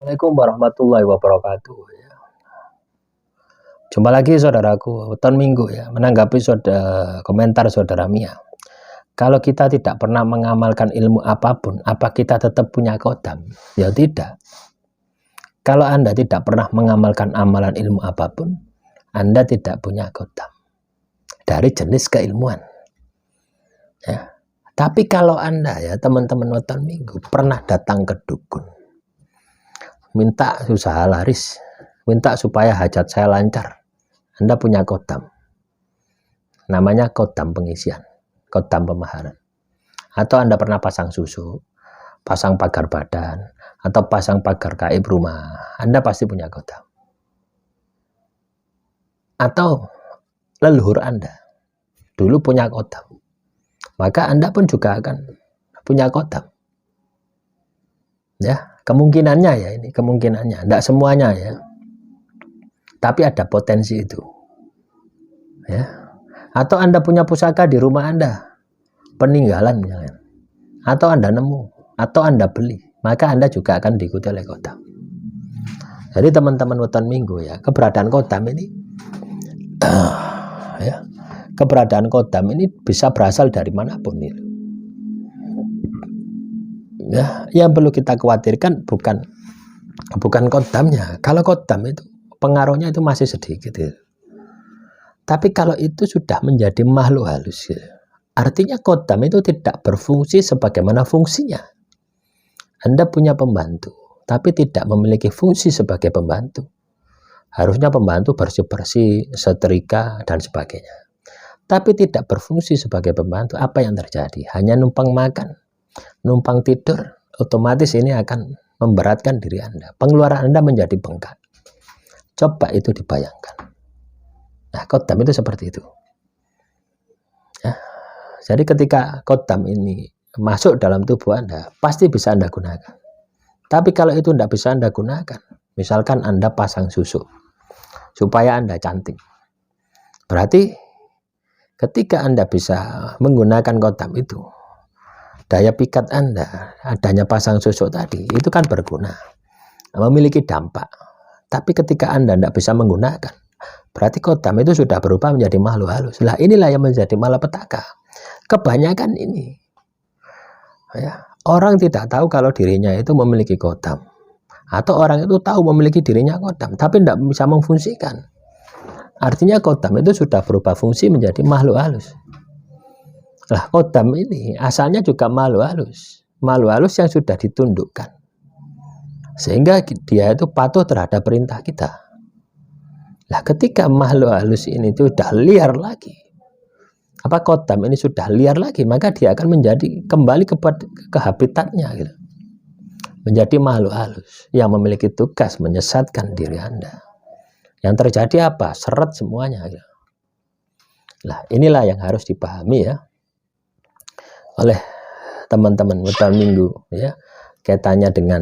Assalamualaikum warahmatullahi wabarakatuh. Jumpa lagi saudaraku, weton minggu ya, menanggapi komentar saudara Mia. Kalau kita tidak pernah mengamalkan ilmu apapun, apa kita tetap punya kodam? Ya tidak. Kalau Anda tidak pernah mengamalkan amalan ilmu apapun, Anda tidak punya kodam dari jenis keilmuan. Ya. Tapi kalau Anda ya teman-teman weton minggu pernah datang ke dukun, minta usaha laris, minta supaya hajat saya lancar, Anda punya kodam, namanya kodam pengisian, kodam pemaharan. Atau Anda pernah pasang susu, pasang pagar badan, atau pasang pagar gaib rumah, Anda pasti punya kodam. Atau leluhur Anda dulu punya kodam, maka Anda pun juga akan punya kodam. Ya, kemungkinannya ya, ini kemungkinannya, tidak semuanya ya, tapi ada potensi itu ya. Atau Anda punya pusaka di rumah Anda peninggalan misalnya, atau Anda nemu, atau Anda beli, maka Anda juga akan diikuti oleh kodam. Jadi teman-teman weton minggu ya, keberadaan kodam ini ya, keberadaan kodam ini bisa berasal dari manapun itu. Ya, yang perlu kita khawatirkan bukan kodamnya. Kalau kodam itu pengaruhnya itu masih sedikit gitu. Tapi kalau itu sudah menjadi makhluk halus gitu, artinya kodam itu tidak berfungsi sebagaimana fungsinya. Anda punya pembantu tapi tidak memiliki fungsi sebagai pembantu. Harusnya pembantu bersih-bersih, setrika dan sebagainya, tapi tidak berfungsi sebagai pembantu. Apa yang terjadi? Hanya numpang makan, numpang tidur, otomatis ini akan memberatkan diri Anda. Pengeluaran Anda menjadi bengkak. Coba itu dibayangkan. Nah, kodam itu seperti itu. Ya. Jadi ketika kodam ini masuk dalam tubuh Anda, pasti bisa Anda gunakan. Tapi kalau itu tidak bisa Anda gunakan, misalkan Anda pasang susu supaya Anda cantik, berarti ketika Anda bisa menggunakan kodam itu, daya pikat Anda, adanya pasang susu tadi, itu kan berguna, memiliki dampak. Tapi ketika Anda tidak bisa menggunakan, berarti kodam itu sudah berubah menjadi makhluk halus. Lah inilah yang menjadi malapetaka. Kebanyakan ini, ya, orang tidak tahu kalau dirinya itu memiliki kodam. Atau orang itu tahu memiliki dirinya kodam, tapi tidak bisa memfungsikan. Artinya kodam itu sudah berubah fungsi menjadi makhluk halus. Lah kodam ini asalnya juga makhluk halus yang sudah ditundukkan, sehingga dia itu patuh terhadap perintah kita. Lah ketika makhluk halus ini sudah liar lagi, kodam ini sudah liar lagi, maka dia akan menjadi kembali ke habitatnya gitu. Menjadi makhluk halus yang memiliki tugas menyesatkan diri Anda. Yang terjadi apa? Seret semuanya gitu. Lah inilah yang harus dipahami ya oleh teman-teman weton minggu ya, kaitannya dengan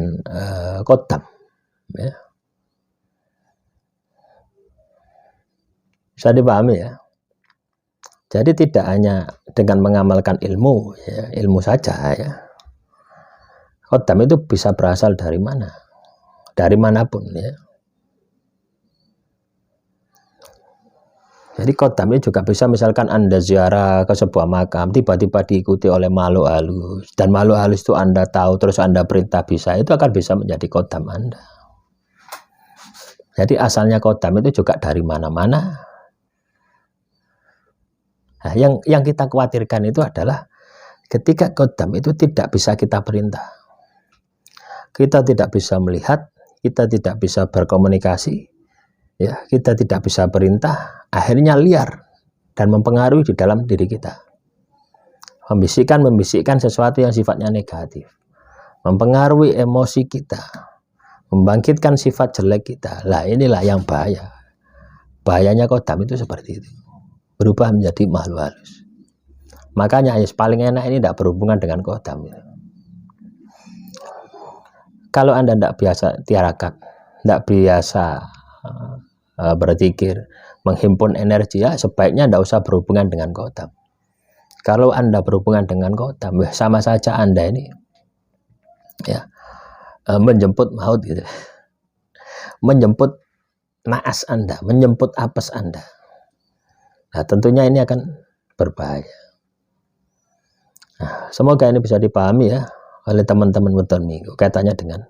kodam ya. Bisa dipahami ya. Jadi tidak hanya dengan mengamalkan ilmu ya, ilmu saja ya. Kodam itu bisa berasal dari mana? Dari manapun ya. Jadi kodam ini juga bisa, misalkan Anda ziarah ke sebuah makam, tiba-tiba diikuti oleh makhluk halus, dan makhluk halus itu Anda tahu, terus Anda perintah bisa, itu akan bisa menjadi kodam Anda. Jadi asalnya kodam itu juga dari mana-mana. Nah, yang kita khawatirkan itu adalah ketika kodam itu tidak bisa kita perintah. Kita tidak bisa melihat, kita tidak bisa berkomunikasi, ya, kita tidak bisa perintah, akhirnya liar dan mempengaruhi di dalam diri kita. Membisikkan sesuatu yang sifatnya negatif, mempengaruhi emosi kita, membangkitkan sifat jelek kita. Lah inilah yang bahaya. Bahayanya kodam itu seperti itu, berubah menjadi makhluk halus. Makanya paling enak ini tidak berhubungan dengan kodam ya. Kalau Anda tidak biasa tirakat, tidak biasa berzikir, menghimpun energi, ya sebaiknya tidak usah berhubungan dengan kodam. Kalau Anda berhubungan dengan kodam, sama saja Anda ini ya menjemput maut gitu. Menjemput naas Anda, menjemput apes Anda. Nah, tentunya ini akan berbahaya. Nah, semoga ini bisa dipahami ya oleh teman-teman weton minggu kaitannya dengan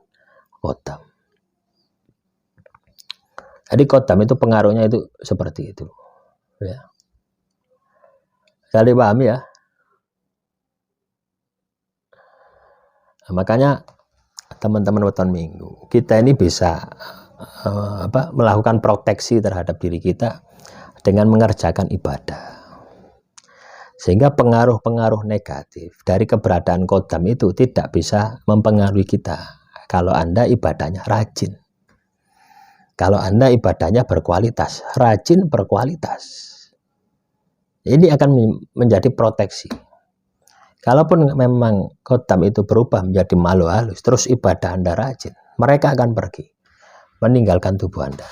kodam. Jadi kodam itu pengaruhnya itu seperti itu. Ya. Bisa dipahami ya. Nah, makanya teman-teman weton minggu, kita ini bisa melakukan proteksi terhadap diri kita dengan mengerjakan ibadah. Sehingga pengaruh-pengaruh negatif dari keberadaan kodam itu tidak bisa mempengaruhi kita. Kalau Anda ibadahnya rajin. Kalau Anda ibadahnya berkualitas, rajin berkualitas. Ini akan menjadi proteksi. Kalaupun memang kodam itu berubah menjadi malu halus, terus ibadah Anda rajin, mereka akan pergi, meninggalkan tubuh Anda.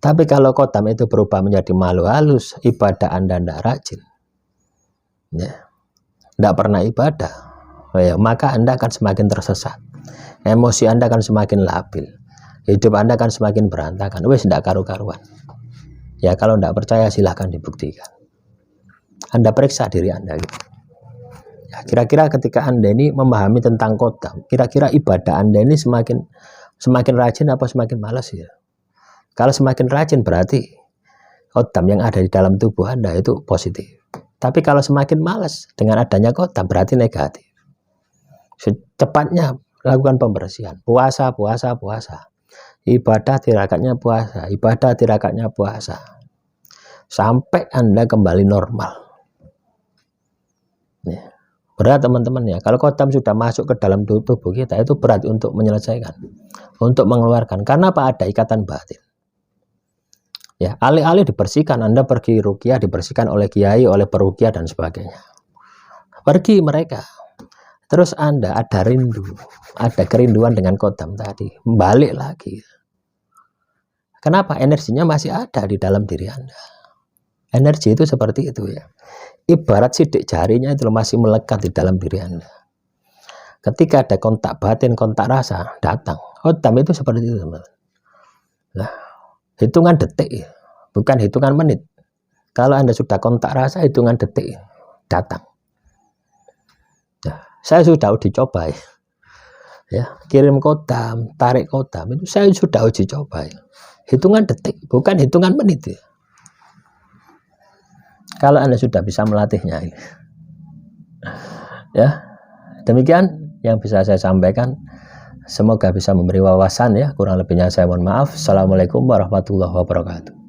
Tapi kalau kodam itu berubah menjadi malu halus, ibadah Anda tidak rajin, ya, tidak pernah ibadah, ya, maka Anda akan semakin tersesat, emosi Anda akan semakin labil, hidup Anda akan semakin berantakan, wes tidak karu-karuan. Ya, kalau tidak percaya silahkan dibuktikan. Anda periksa diri Anda gitu. Ya, kira-kira ketika Anda ini memahami tentang kodam, kira-kira ibadah Anda ini semakin rajin apa semakin malas ya? Kalau semakin rajin berarti kodam yang ada di dalam tubuh Anda itu positif. Tapi kalau semakin malas dengan adanya kodam berarti negatif. Secepatnya lakukan pembersihan. Puasa. Ibadah tirakatnya puasa. Ibadah tirakatnya puasa. Sampai Anda kembali normal. Ya. Berat teman-teman ya. Kalau kodam sudah masuk ke dalam tubuh kita itu berat untuk menyelesaikan. Untuk mengeluarkan. Karena apa? Ada ikatan batin. Ya, alih-alih dibersihkan, Anda pergi ruqyah, dibersihkan oleh kiai, oleh peruqyah dan sebagainya. Pergi mereka. Terus Anda ada rindu, ada kerinduan dengan kodam tadi, balik lagi. Kenapa? Energinya masih ada di dalam diri Anda. Energi itu seperti itu ya. Ibarat sidik jarinya itu masih melekat di dalam diri Anda. Ketika ada kontak batin, kontak rasa, datang. Kodam itu seperti itu, teman. Nah, hitungan detik, bukan hitungan menit. Kalau Anda sudah kontak rasa, hitungan detik datang. Nah, saya sudah uji coba ya, kirim kodam, tarik kodam itu saya sudah uji coba ya. Hitungan detik, bukan hitungan menit ya. Kalau Anda sudah bisa melatihnya ini. Ya, demikian yang bisa saya sampaikan. Semoga bisa memberi wawasan ya. Kurang lebihnya saya mohon maaf. Assalamualaikum warahmatullahi wabarakatuh.